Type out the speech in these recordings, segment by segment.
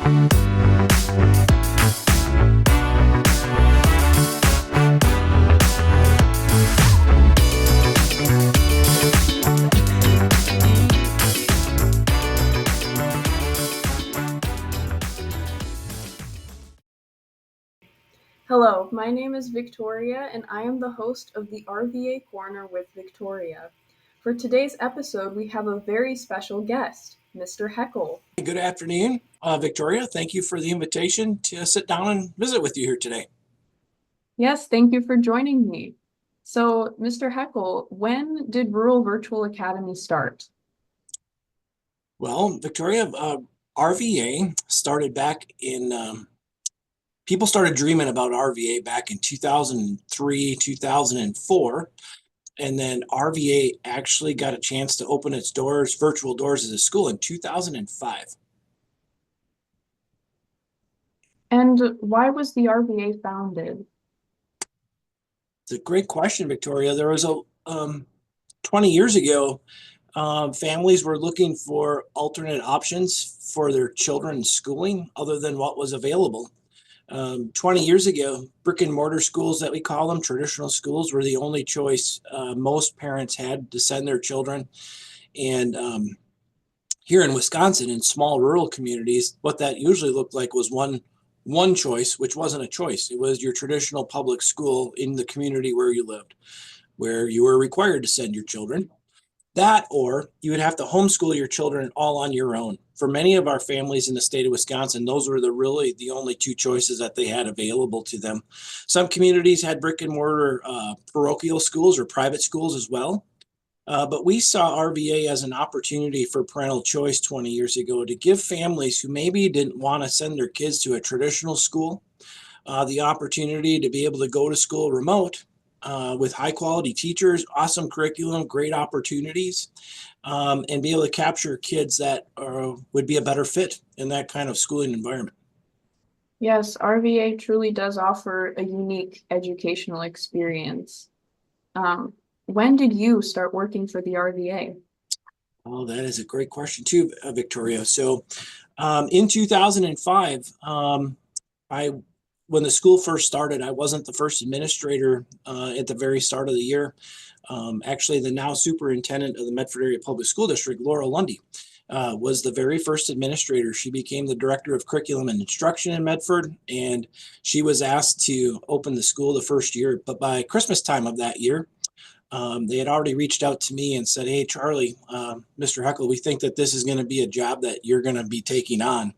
Hello, my name is Victoria, and I am the host of the RVA Corner with Victoria. For today's episode, we have a very special guest, Mr. Heckel. Good afternoon, Victoria. Thank you for the invitation to sit down and visit with you here today. Yes, thank you for joining me. So, Mr. Heckel, when did Rural Virtual Academy start? Well, Victoria, RVA started back in, people started dreaming about RVA back in 2003, 2004. And then RVA actually got a chance to open its doors, virtual doors as a school in 2005. And why was the RVA founded? It's a great question, Victoria. There was 20 years ago, families were looking for alternate options for their children's schooling other than what was available. 20 years ago, brick and mortar schools that we call them, traditional schools, were the only choice most parents had to send their children. And here in Wisconsin, in small rural communities, what that usually looked like was one choice, which wasn't a choice. It was your traditional public school in the community where you lived, where you were required to send your children. That, or you would have to homeschool your children all on your own. For many of our families in the state of Wisconsin, those were really the only two choices that they had available to them. Some communities had brick and mortar parochial schools or private schools as well. But we saw RVA as an opportunity for parental choice 20 years ago to give families who maybe didn't want to send their kids to a traditional school the opportunity to be able to go to school remote with high quality teachers, awesome curriculum, great opportunities, and be able to capture kids that would be a better fit in that kind of schooling environment. Yes, RVA truly does offer a unique educational experience. When did you start working for the RVA? Oh, that is a great question too, Victoria. So in 2005, when the school first started, I wasn't the first administrator at the very start of the year. Actually, the now superintendent of the Medford Area Public School District, Laura Lundy, was the very first administrator. She became the director of curriculum and instruction in Medford, and she was asked to open the school the first year. But by Christmas time of that year, they had already reached out to me and said, "Hey, Charlie, Mr. Heckel, we think that this is going to be a job that you're going to be taking on."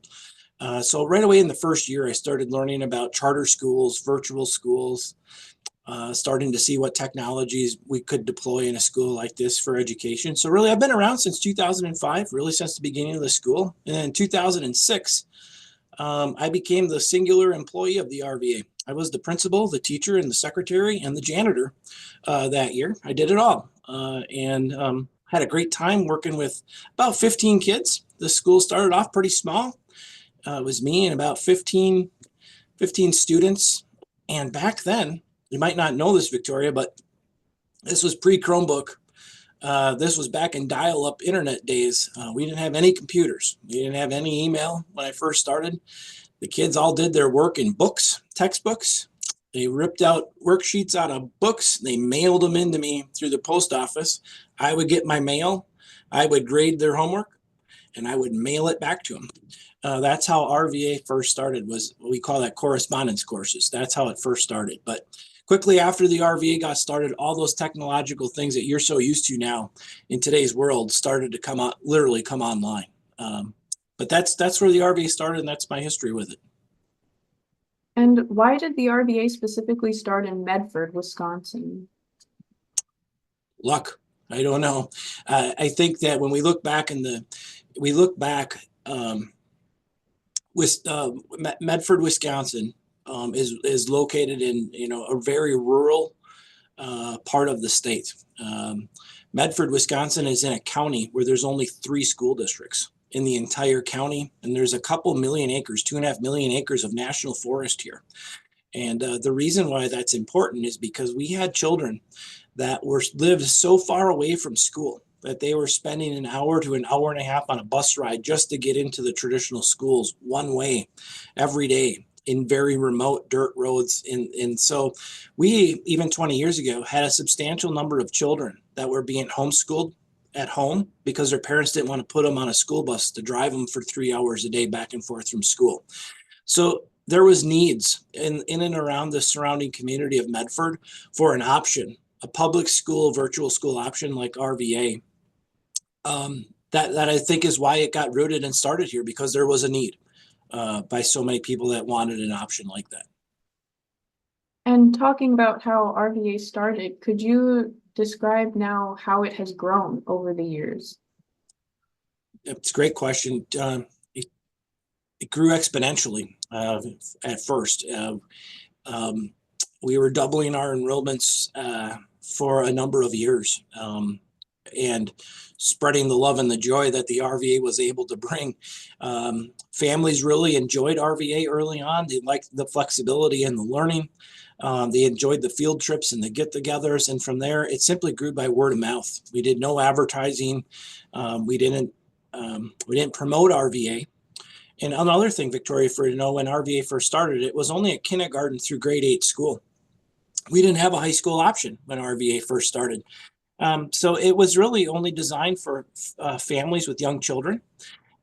So right away in the first year, I started learning about charter schools, virtual schools, starting to see what technologies we could deploy in a school like this for education. So really, I've been around since 2005, really since the beginning of the school. And then in 2006, I became the singular employee of the RVA. I was the principal, the teacher, and the secretary, and the janitor that year. I did it all and had a great time working with about 15 kids. The school started off pretty small. It was me and about 15 students. And back then, you might not know this, Victoria, but this was pre-Chromebook. This was back in dial-up internet days. We didn't have any computers. We didn't have any email when I first started. The kids all did their work in books, textbooks. They ripped out worksheets out of books. They mailed them into me through the post office. I would get my mail. I would grade their homework, and I would mail it back to them. That's how RVA first started, was what we call that correspondence courses. That's how it first started. But quickly after the RVA got started, all those technological things that you're so used to now in today's world started to come out, literally come online. But that's where the RVA started, and that's my history with it. And why did the RVA specifically start in Medford, Wisconsin? Luck. I don't know. I think that when we look back Medford, Wisconsin is located in a very rural part of the state. Medford, Wisconsin is in a county where there's only 3 school districts in the entire county, and there's a couple million acres, 2.5 million acres of national forest here. And the reason why that's important is because we had children that lived so far away from school. that they were spending an hour to an hour and a half on a bus ride just to get into the traditional schools one way every day in very remote dirt roads. And so we, even 20 years ago, had a substantial number of children that were being homeschooled at home because their parents didn't want to put them on a school bus to drive them for 3 hours a day back and forth from school. So there was needs in and around the surrounding community of Medford for an option, a public school, virtual school option like RVA. That I think is why it got rooted and started here, because there was a need by so many people that wanted an option like that. And talking about how RVA started, could you describe now how it has grown over the years? It's a great question. It grew exponentially at first. We were doubling our enrollments for a number of years, and spreading the love and the joy that the RVA was able to bring. Families really enjoyed RVA early on. They liked the flexibility and the learning. They enjoyed the field trips and the get-togethers, and from there, it simply grew by word of mouth. We did no advertising. We didn't promote RVA. And another thing, Victoria, for you to know, when RVA first started, it was only a kindergarten through grade 8 school. We didn't have a high school option when RVA first started. So it was really only designed for families with young children.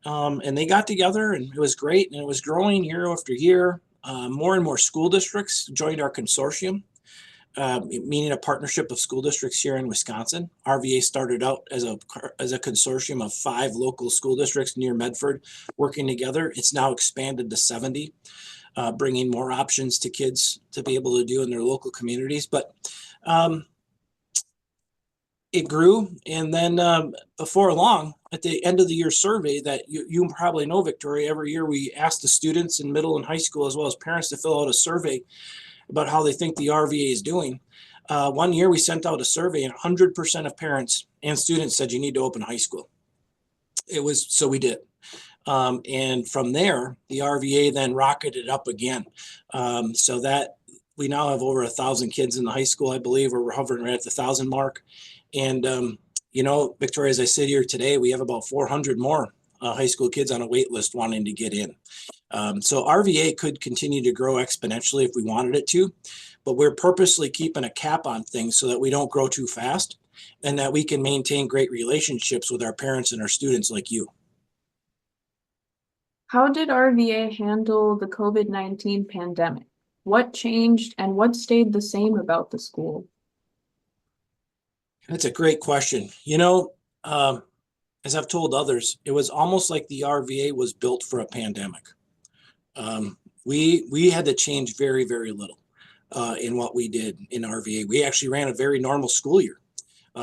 And they got together, and it was great, and it was growing year after year. More and more school districts joined our consortium, meaning a partnership of school districts here in Wisconsin. RVA started out as a consortium of 5 local school districts near Medford working together. It's now expanded to 70, bringing more options to kids to be able to do in their local communities. But it grew, and then before long, at the end of the year survey that you probably know, Victoria, every year we ask the students in middle and high school as well as parents to fill out a survey about how they think the RVA is doing. One year we sent out a survey, and 100% of parents and students said you need to open high school. So we did. And from there, the RVA then rocketed up again. So that we now have over 1,000 kids in the high school, I believe, or we're hovering right at the 1,000 mark. And, Victoria, as I sit here today, we have about 400 more high school kids on a wait list wanting to get in. So RVA could continue to grow exponentially if we wanted it to, but we're purposely keeping a cap on things so that we don't grow too fast and that we can maintain great relationships with our parents and our students like you. How did RVA handle the COVID-19 pandemic? What changed and what stayed the same about the school? That's a great question. As I've told others, it was almost like the RVA was built for a pandemic. We had to change very, very little in what we did in RVA. We actually ran a very normal school year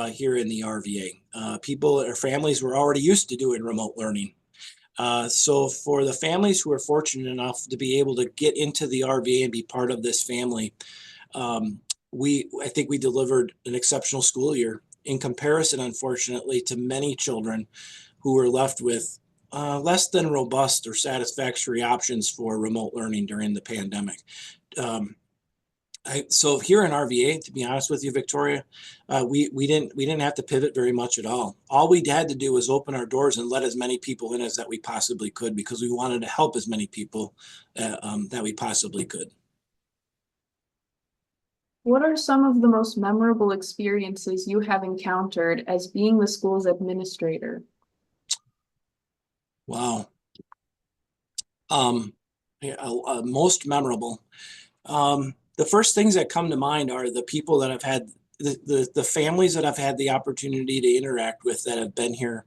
here in the RVA. People, our families were already used to doing remote learning. So for the families who are fortunate enough to be able to get into the RVA and be part of this family, I think we delivered an exceptional school year in comparison, unfortunately, to many children who were left with less than robust or satisfactory options for remote learning during the pandemic. So here in RVA, to be honest with you, Victoria, we didn't have to pivot very much at all. All we had to do was open our doors and let as many people in as that we possibly could, because we wanted to help as many people that we possibly could. What are some of the most memorable experiences you have encountered as being the school's administrator? Wow. Most memorable. The first things that come to mind are the people that I've had, the families that I've had the opportunity to interact with that have been here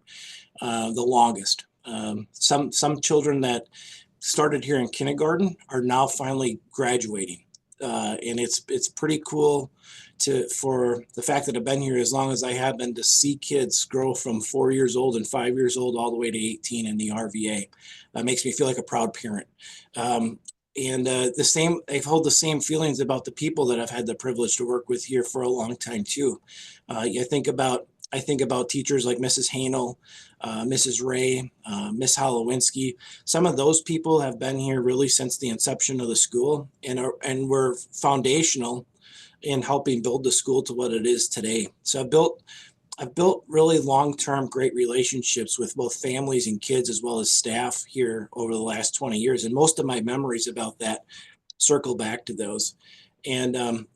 the longest. Some children that started here in kindergarten are now finally graduating. And it's pretty cool for the fact that I've been here as long as I have been, to see kids grow from 4 years old and 5 years old all the way to 18 in the RVA. Makes me feel like a proud parent. I've held the same feelings about the people that I've had the privilege to work with here for a long time too. I think about teachers like Mrs. Hanel, Mrs. Ray, Miss Holowinski. Some of those people have been here really since the inception of the school and were foundational in helping build the school to what it is today. So I've built really long-term great relationships with both families and kids as well as staff here over the last 20 years. And most of my memories about that circle back to those. And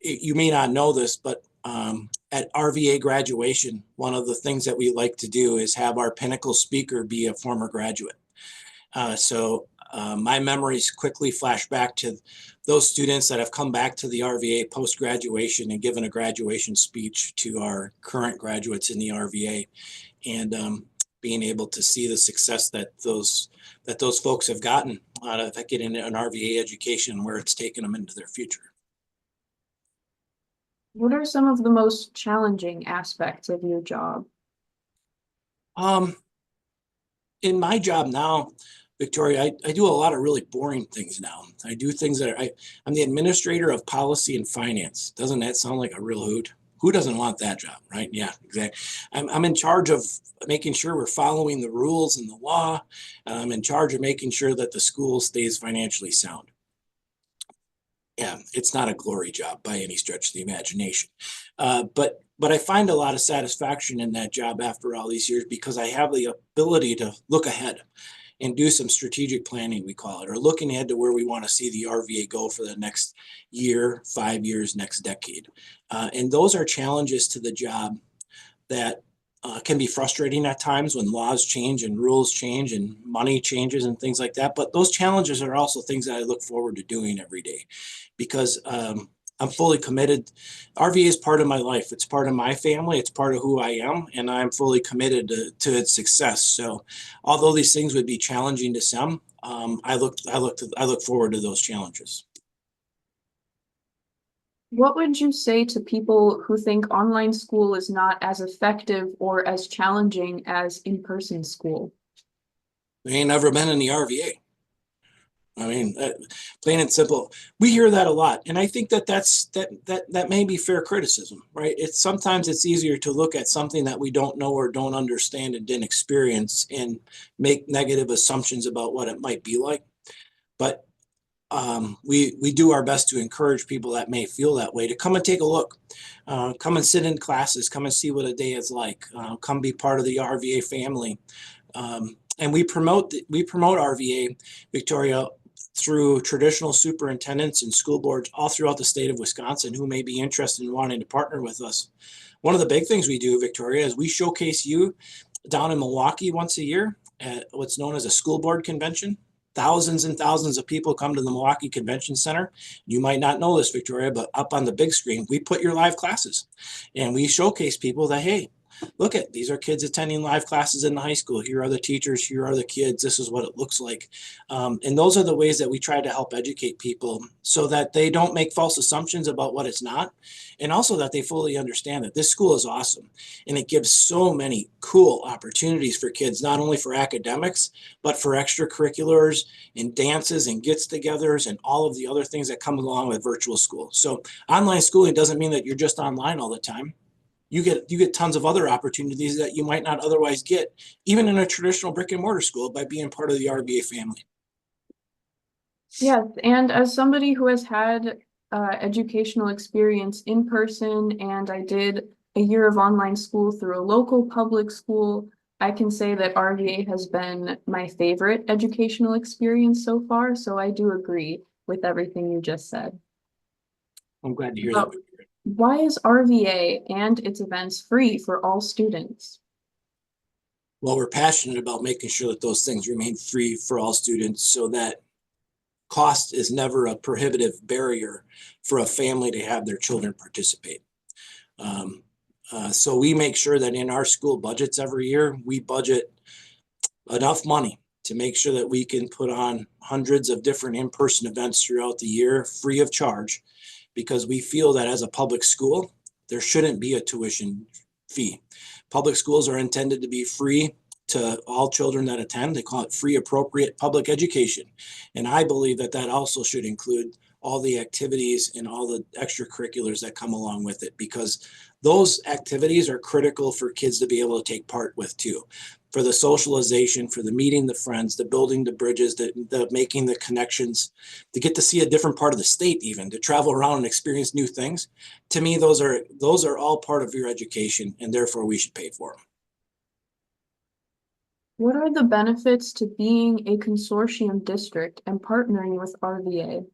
you may not know this, but at RVA graduation, one of the things that we like to do is have our pinnacle speaker be a former graduate. So my memories quickly flash back to those students that have come back to the RVA post-graduation and given a graduation speech to our current graduates in the RVA, and being able to see the success that those folks have gotten out of getting an RVA education, where it's taken them into their future. What are some of the most challenging aspects of your job? In my job now, Victoria, I do a lot of really boring things now. I do things that I'm the administrator of policy and finance. Doesn't that sound like a real hoot? Who doesn't want that job, right? Yeah, exactly. I'm in charge of making sure we're following the rules and the law. I'm in charge of making sure that the school stays financially sound. Yeah, it's not a glory job by any stretch of the imagination. But I find a lot of satisfaction in that job after all these years, because I have the ability to look ahead and do some strategic planning, we call it, or looking ahead to where we want to see the RVA go for the next year, 5 years, next decade. And those are challenges to the job that can be frustrating at times when laws change and rules change and money changes and things like that. But those challenges are also things that I look forward to doing every day, because I'm fully committed. RVA is part of my life. It's part of my family. It's part of who I am, and I'm fully committed to its success. So, although these things would be challenging to some, I look forward to those challenges. What would you say to people who think online school is not as effective or as challenging as in-person school? They ain't never been in the RVA. I mean, plain and simple. We hear that a lot, and I think that may be fair criticism, right? Sometimes it's easier to look at something that we don't know or don't understand and didn't experience and make negative assumptions about what it might be like. But we do our best to encourage people that may feel that way to come and take a look, come and sit in classes, come and see what a day is like, come be part of the RVA family. And we promote RVA, Victoria, through traditional superintendents and school boards all throughout the state of Wisconsin who may be interested in wanting to partner with us. One of the big things we do, Victoria, is we showcase you down in Milwaukee once a year at what's known as a school board convention. Thousands and thousands of people come to the Milwaukee Convention Center. You might not know this, Victoria, but up on the big screen, we put your live classes, and we showcase people that, hey, look at, these are kids attending live classes in the high school. Here are the teachers. Here are the kids. This is what it looks like. And those are the ways that we try to help educate people so that they don't make false assumptions about what it's not. And also that they fully understand that this school is awesome. And it gives so many cool opportunities for kids, not only for academics, but for extracurriculars and dances and gets-togethers and all of the other things that come along with virtual school. So online schooling doesn't mean that you're just online all the time. You get tons of other opportunities that you might not otherwise get, even in a traditional brick and mortar school, by being part of the RVA family. Yes, and as somebody who has had educational experience in person, and I did a year of online school through a local public school, I can say that RVA has been my favorite educational experience so far. So I do agree with everything you just said. I'm glad to hear that. Why is RVA and its events free for all students? Well, we're passionate about making sure that those things remain free for all students so that cost is never a prohibitive barrier for a family to have their children participate. So we make sure that in our school budgets every year, we budget enough money to make sure that we can put on hundreds of different in-person events throughout the year free of charge, because we feel that as a public school, there shouldn't be a tuition fee. Public schools are intended to be free to all children that attend. They call it free appropriate public education. And I believe that that also should include all the activities and all the extracurriculars that come along with it, because those activities are critical for kids to be able to take part with too, for the socialization, for the meeting the friends, the building the bridges, the making the connections, to get to see a different part of the state, even to travel around and experience new things. To me, those are all part of your education, and therefore we should pay for them. What are the benefits to being a consortium district and partnering with RVA?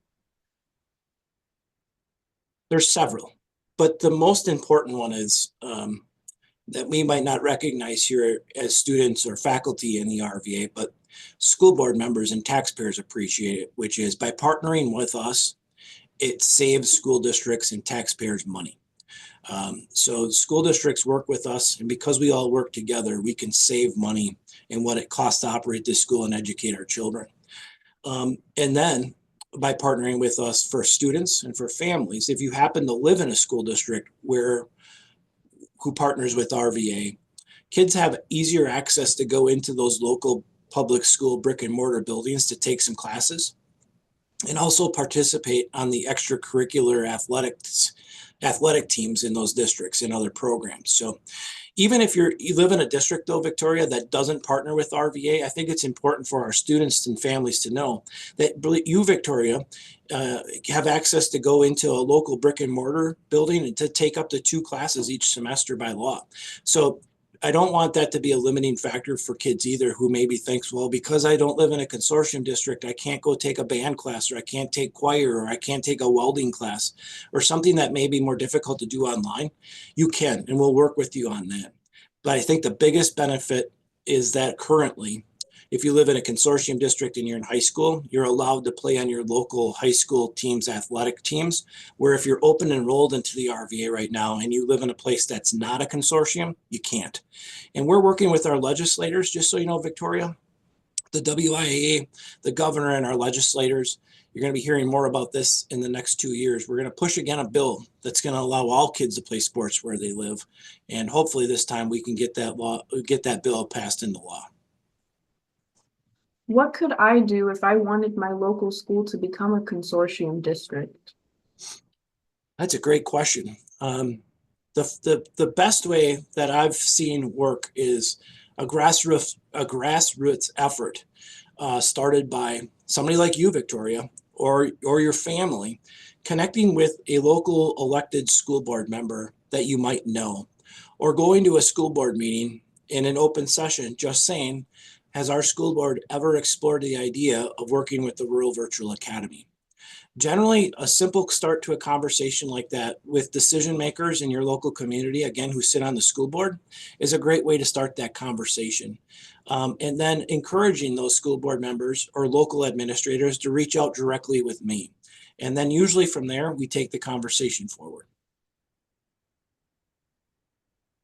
There's several, but the most important one is that we might not recognize here as students or faculty in the RVA, but school board members and taxpayers appreciate it, which is by partnering with us, it saves school districts and taxpayers money. So school districts work with us, and because we all work together, we can save money in what it costs to operate this school and educate our children. And then by partnering with us for students and for families, if you happen to live in a school district who partners with RVA, kids have easier access to go into those local public school brick and mortar buildings to take some classes and also participate on the extracurricular athletic teams in those districts and other programs. So even if you live in a district though, Victoria, that doesn't partner with RVA, I think it's important for our students and families to know that you, Victoria, have access to go into a local brick and mortar building and to take up to 2 classes each semester by law. So I don't want that to be a limiting factor for kids either, who maybe thinks, well, because I don't live in a consortium district, I can't go take a band class, or I can't take choir, or I can't take a welding class, or something that may be more difficult to do online. You can, and we'll work with you on that. But I think the biggest benefit is that currently, if you live in a consortium district and you're in high school, you're allowed to play on your local high school teams, athletic teams, where if you're open enrolled into the RVA right now and you live in a place that's not a consortium, you can't. And we're working with our legislators, just so you know, Victoria, the WIAA, the governor, and our legislators. You're going to be hearing more about this in the next 2 years. We're going to push again a bill that's going to allow all kids to play sports where they live. And hopefully this time we can get that bill passed into law. What could I do if I wanted my local school to become a consortium district? That's a great question. The best way that I've seen work is a grassroots effort started by somebody like you, Victoria, or your family, connecting with a local elected school board member that you might know, or going to a school board meeting in an open session, just saying, has our school board ever explored the idea of working with the Rural Virtual Academy? Generally, a simple start to a conversation like that with decision makers in your local community, again, who sit on the school board, is a great way to start that conversation. And then encouraging those school board members or local administrators to reach out directly with me. And then usually from there, we take the conversation forward.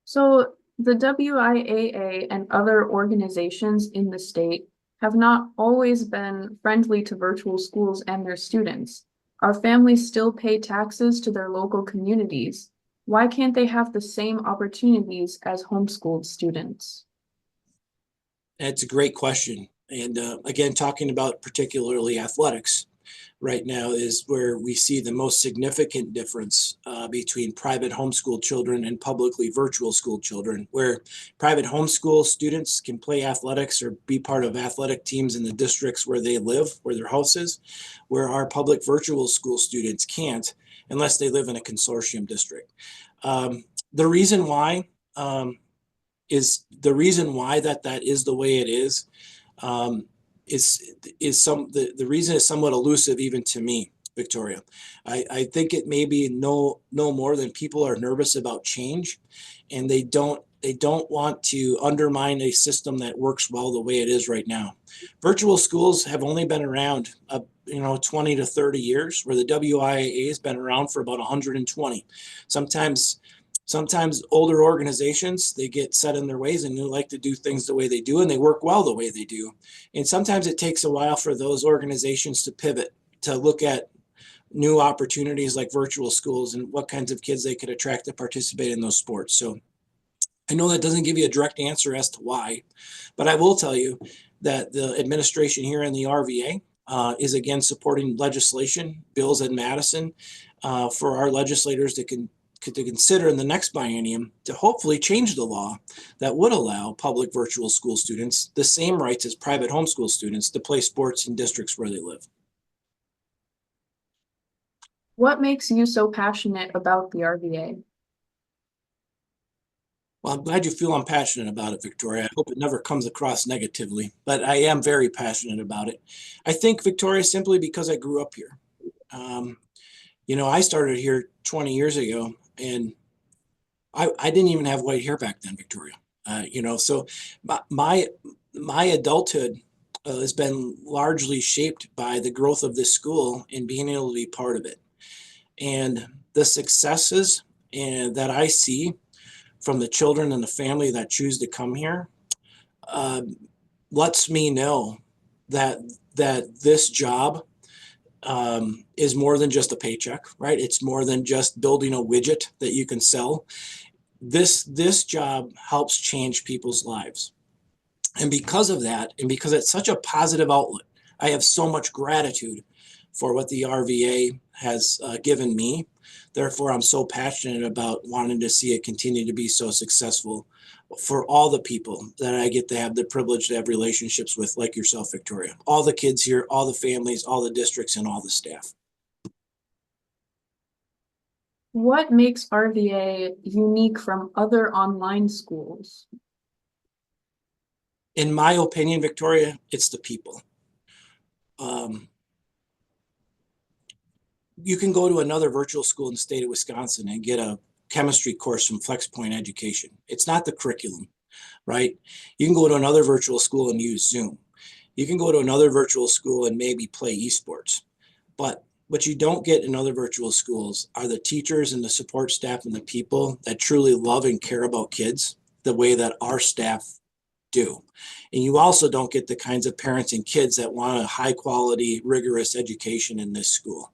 So the WIAA and other organizations in the state have not always been friendly to virtual schools and their students. Our families still pay taxes to their local communities. Why can't they have the same opportunities as homeschooled students? That's a great question. And again, talking about particularly athletics right now is where we see the most significant difference between private homeschool children and publicly virtual school children, where private homeschool students can play athletics or be part of athletic teams in the districts where they live, where their house is, where our public virtual school students can't unless they live in a consortium district. The reason why that is the way it is the reason is somewhat elusive even to me, Victoria. I think it may be no more than people are nervous about change, and they don't want to undermine a system that works well the way it is right now. Virtual schools have only been around 20 to 30 years, where the WIAA has been around for about 120. Sometimes older organizations, they get set in their ways and they like to do things the way they do, and they work well the way they do. And sometimes it takes a while for those organizations to pivot, to look at new opportunities like virtual schools and what kinds of kids they could attract to participate in those sports. So I know that doesn't give you a direct answer as to why, but I will tell you that the administration here in the RVA is again supporting legislation, bills in Madison, for our legislators to consider in the next biennium to hopefully change the law that would allow public virtual school students the same rights as private homeschool students to play sports in districts where they live. What makes you so passionate about the RVA? Well, I'm glad you feel I'm passionate about it, Victoria. I hope it never comes across negatively, but I am very passionate about it. I think, Victoria, simply because I grew up here. Um, I started here 20 years ago, and I didn't even have white hair back then, Victoria. So my my adulthood has been largely shaped by the growth of this school and being able to be part of it. And the successes that I see from the children and the family that choose to come here uh, lets me know that this job is more than just a paycheck, right? It's more than just building a widget that you can sell. This job helps change people's lives. And because of that, and because it's such a positive outlet, I have so much gratitude for what the RVA has given me. Therefore, I'm so passionate about wanting to see it continue to be so successful for all the people that I get to have the privilege to have relationships with, like yourself, Victoria. All the kids here, all the families, all the districts, and all the staff. What makes RVA unique from other online schools? In my opinion, Victoria, it's the people. Um, you can go to another virtual school in the state of Wisconsin and get a chemistry course from FlexPoint Education. It's not the curriculum, right? You can go to another virtual school and use Zoom. You can go to another virtual school and maybe play esports. But what you don't get in other virtual schools are the teachers and the support staff and the people that truly love and care about kids the way that our staff do. And you also don't get the kinds of parents and kids that want a high quality, rigorous education in this school.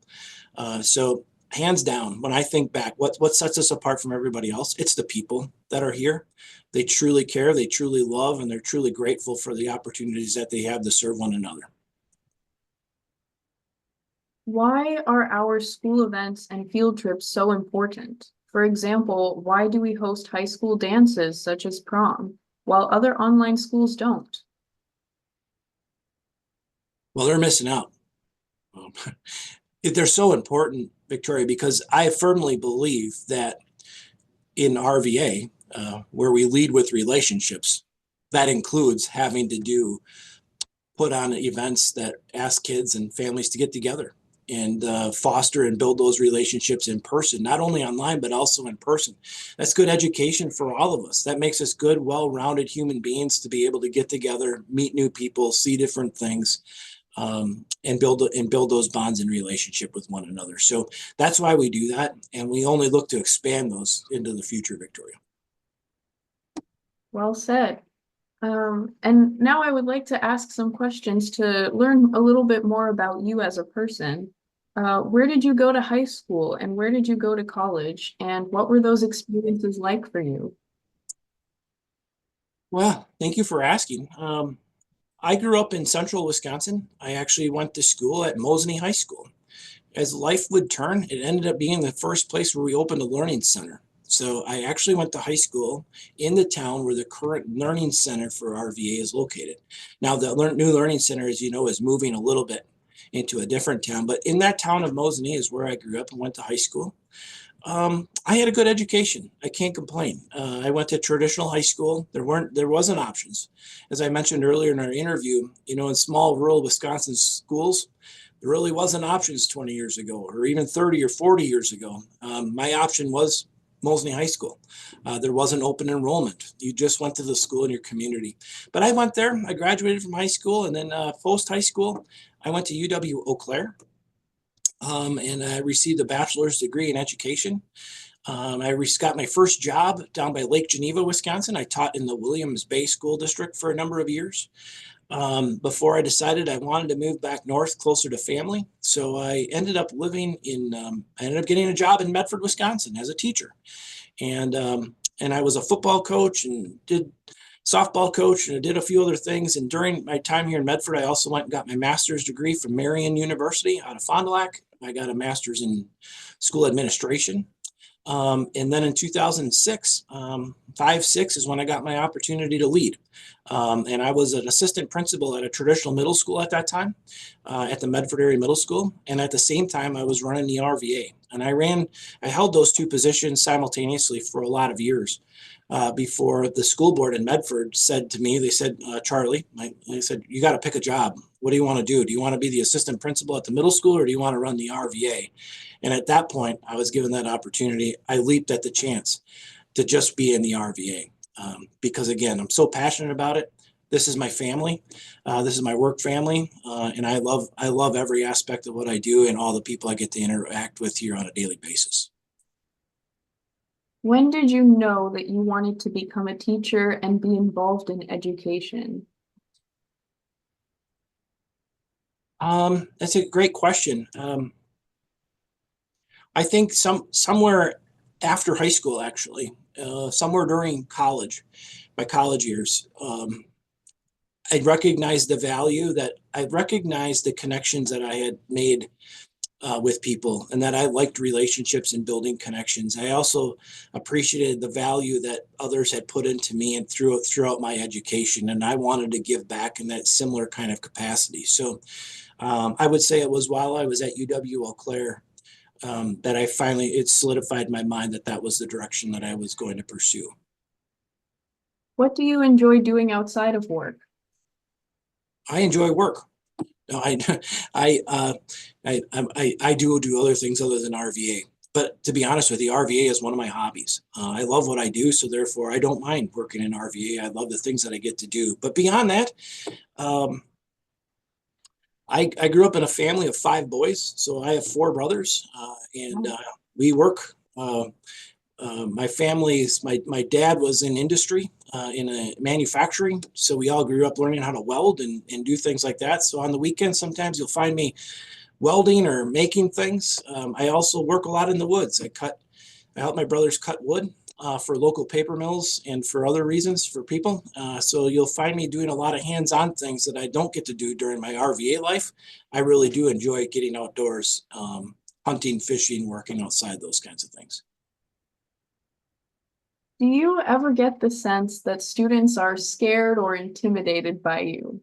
So hands down, when I think back, what sets us apart from everybody else? It's the people that are here. They truly care, they truly love, and they're truly grateful for the opportunities that they have to serve one another. Why are our school events and field trips so important? For example, why do we host high school dances such as prom, while other online schools don't? Well, they're missing out. Um, they're so important, Victoria, because I firmly believe that in RVA, where we lead with relationships, that includes having to put on events that ask kids and families to get together and foster and build those relationships in person, not only online, but also in person. That's good education for all of us. That makes us good, well-rounded human beings to be able to get together, meet new people, see different things, and build those bonds in relationship with one another. So that's why we do that, and we only look to expand those into the future, Victoria. Well said. And now I would like to ask some questions to learn a little bit more about you as a person. Where did you go to high school and where did you go to college? And what were those experiences like for you? Well, thank you for asking. I grew up in central Wisconsin. I actually went to school at Mosney High School. As life would turn, it ended up being the first place where we opened a learning center. So I actually went to high school in the town where the current learning center for RVA is located. Now, the new learning center, as you know, is moving a little bit into a different town, but in that town of Mosney is where I grew up and went to high school. I had a good education. I can't complain. I went to traditional high school. There wasn't options. As I mentioned earlier in our interview, in small rural Wisconsin schools, there really wasn't options 20 years ago, or even 30 or 40 years ago. My option was Mosney High School. There wasn't open enrollment. You just went to the school in your community. But I went there. I graduated from high school, and then post high school, I went to UW Eau Claire. And I received a bachelor's degree in education. I got my first job down by Lake Geneva, Wisconsin. I taught in the Williams Bay School District for a number of years before I decided I wanted to move back north, closer to family. So I ended up I ended up getting a job in Medford, Wisconsin as a teacher. And I was a football coach and did softball coach, and I did a few other things. And during my time here in Medford, I also went and got my master's degree from Marian University out of Fond du Lac. I got a master's in school administration. And then in 2006, 5, 6 is when I got my opportunity to lead. And I was an assistant principal at a traditional middle school at that time, at the Medford area middle school. And at the same time, I was running the RVA. And I held those two positions simultaneously for a lot of years. Before the school board in Medford said to me, they said, Charlie, they said, you got to pick a job. What do you want to do? Do you want to be the assistant principal at the middle school, or do you want to run the RVA? And at that point, I was given that opportunity. I leaped at the chance to just be in the RVA, because again, I'm so passionate about it. This is my family. This is my work family, and I love every aspect of what I do and all the people I get to interact with here on a daily basis. When did you know that you wanted to become a teacher and be involved in education? That's a great question. I think somewhere after high school, actually, somewhere during college, my college years, I recognized the connections that I had made with people, and that I liked relationships and building connections. I also appreciated the value that others had put into me and throughout my education, and I wanted to give back in that similar kind of capacity. So I would say it was while I was at UW-Eau Claire that it solidified in my mind that that was the direction that I was going to pursue. What do you enjoy doing outside of work? I enjoy work. No, I do other things other than RVA. But to be honest with you, RVA is one of my hobbies. I love what I do, so therefore I don't mind working in RVA. I love the things that I get to do. But beyond that, I grew up in a family of 5 boys, so I have 4 brothers, and we work. My dad was in industry, in a manufacturing, so we all grew up learning how to weld and do things like that. So on the weekends, sometimes you'll find me welding or making things. I also work a lot in the woods. I help my brothers cut wood for local paper mills and for other reasons for people. So you'll find me doing a lot of hands-on things that I don't get to do during my RVA life. I really do enjoy getting outdoors, hunting, fishing, working outside, those kinds of things. Do you ever get the sense that students are scared or intimidated by you?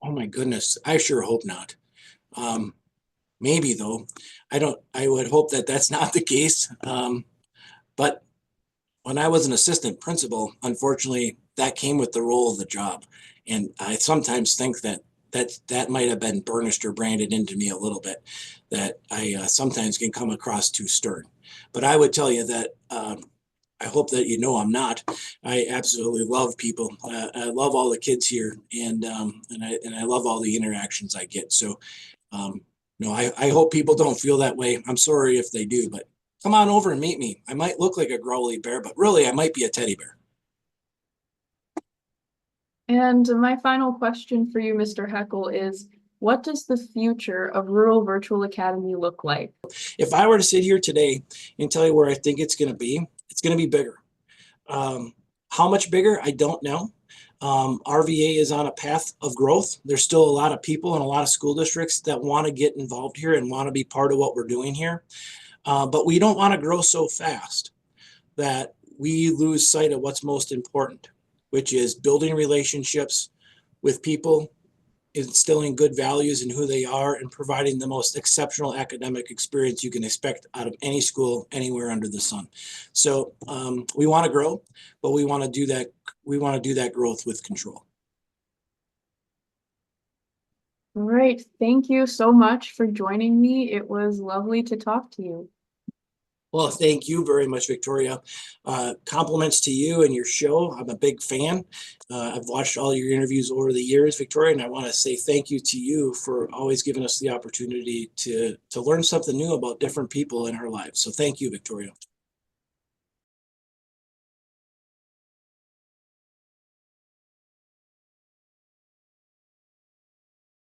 Oh my goodness, I sure hope not. Maybe though, I would hope that that's not the case. But when I was an assistant principal, unfortunately, that came with the role of the job. And I sometimes think that might have been burnished or branded into me a little bit, that I sometimes can come across too stern. But I would tell you that I hope that you know I'm not. I absolutely love people. I love all the kids here, and I love all the interactions I get. So, no, I hope people don't feel that way. I'm sorry if they do, but come on over and meet me. I might look like a growly bear, but really I might be a teddy bear. And my final question for you, Mr. Heckel, is what does the future of Rural Virtual Academy look like? If I were to sit here today and tell you where I think it's going to be bigger. How much bigger, I don't know. RVA is on a path of growth. There's still a lot of people and a lot of school districts that want to get involved here and want to be part of what we're doing here. But we don't want to grow so fast that we lose sight of what's most important, which is building relationships with people, instilling good values in who they are, and providing the most exceptional academic experience you can expect out of any school anywhere under the sun. So we want to grow, but we want to do that. We want to do that growth with control. All right. Thank you so much for joining me. It was lovely to talk to you. Well, thank you very much, Victoria. Compliments to you and your show. I'm a big fan. I've watched all your interviews over the years, Victoria, and I want to say thank you to you for always giving us the opportunity to learn something new about different people in our lives. So thank you, Victoria.